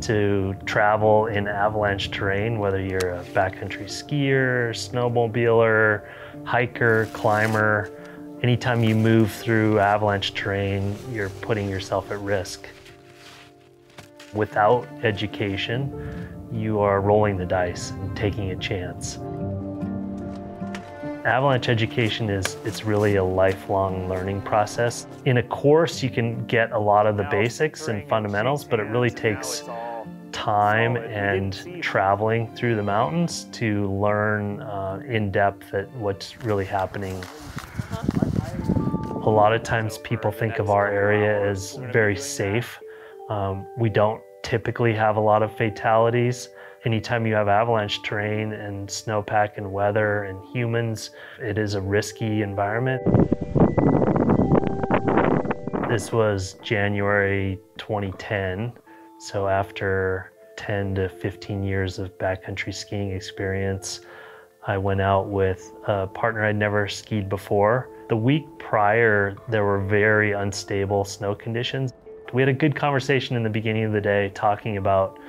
to travel in avalanche terrain, whether you're a backcountry skier, snowmobiler, hiker, climber. Anytime you move through avalanche terrain, you're putting yourself at risk. Without education, you are rolling the dice and taking a chance. Avalanche education it's really a lifelong learning process. In a course, you can get a lot of the basics and fundamentals, but it really takes time and traveling through the mountains to learn in depth at what's really happening. A lot of times people think of our area as very safe. We don't typically have a lot of fatalities. Anytime you have avalanche terrain and snowpack and weather and humans, it is a risky environment. This was January 2010, so after 10 to 15 years of backcountry skiing experience, I went out with a partner I'd never skied before. The week prior, there were very unstable snow conditions. We had a good conversation in the beginning of the day talking about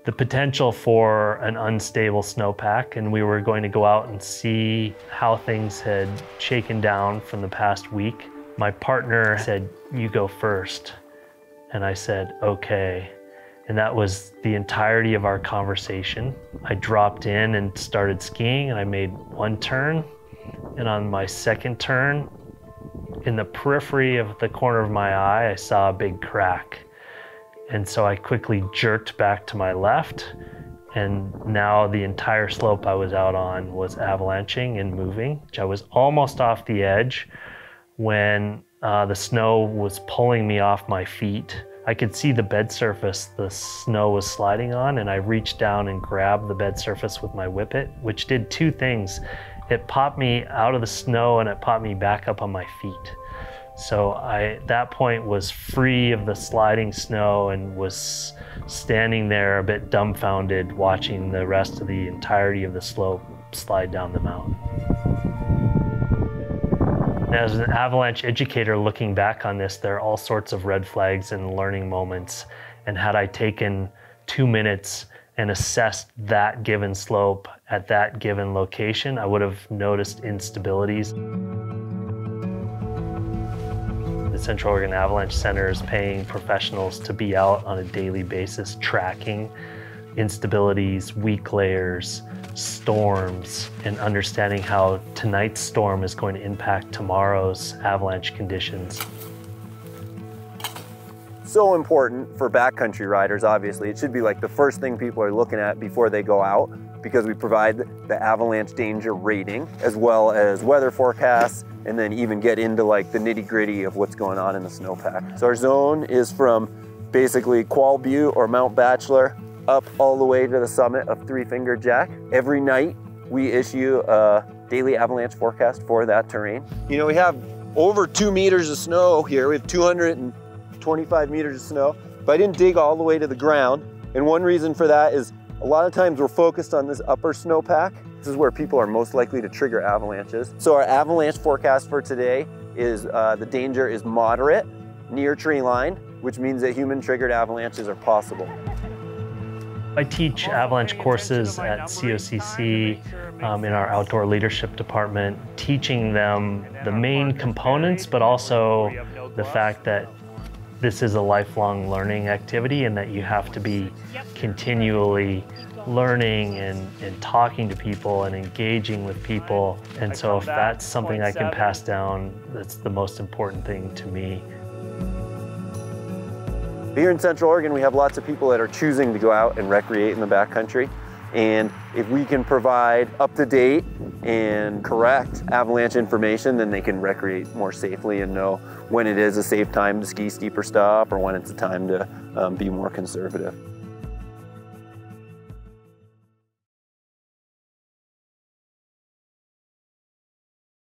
the potential for an unstable snowpack, and we were going to go out and see how things had shaken down from the past week. My partner said, "You go first." And I said, "Okay." And that was the entirety of our conversation. I dropped in and started skiing, and I made one turn. And on my second turn, in the periphery of the corner of my eye, I saw a big crack. And so I quickly jerked back to my left, and now the entire slope I was out on was avalanching and moving. I was almost off the edge when the snow was pulling me off my feet. I could see the bed surface the snow was sliding on, and I reached down and grabbed the bed surface with my whippet, which did two things. It popped me out of the snow and it popped me back up on my feet. So I, at that point, was free of the sliding snow and was standing there a bit dumbfounded, watching the rest of the entirety of the slope slide down the mountain. As an avalanche educator looking back on this, there are all sorts of red flags and learning moments. And had I taken 2 minutes and assessed that given slope at that given location, I would have noticed instabilities. The Central Oregon Avalanche Center is paying professionals to be out on a daily basis tracking instabilities, weak layers, storms, and understanding how tonight's storm is going to impact tomorrow's avalanche conditions. So important for backcountry riders, obviously. It should be like the first thing people are looking at before they go out, because we provide the avalanche danger rating as well as weather forecasts, and then even get into like the nitty-gritty of what's going on in the snowpack. So our zone is from basically Qual Butte or Mount Bachelor up all the way to the summit of Three Finger Jack. Every night we issue a daily avalanche forecast for that terrain. You know, we have over 2 meters of snow here. We have 225 meters of snow, but I didn't dig all the way to the ground. And one reason for that is a lot of times we're focused on this upper snowpack. This is where people are most likely to trigger avalanches. So our avalanche forecast for today is the danger is moderate, near tree line, which means that human-triggered avalanches are possible. I teach avalanche courses at COCC in our outdoor leadership department, teaching them the main components, but also the fact that this is a lifelong learning activity and that you have to be continually learning and talking to people and engaging with people. And so if that's something I can pass down, that's the most important thing to me. Here in Central Oregon, we have lots of people that are choosing to go out and recreate in the backcountry. And if we can provide up-to-date and correct avalanche information, then they can recreate more safely and know when it is a safe time to ski steeper stuff or when it's a time to be more conservative.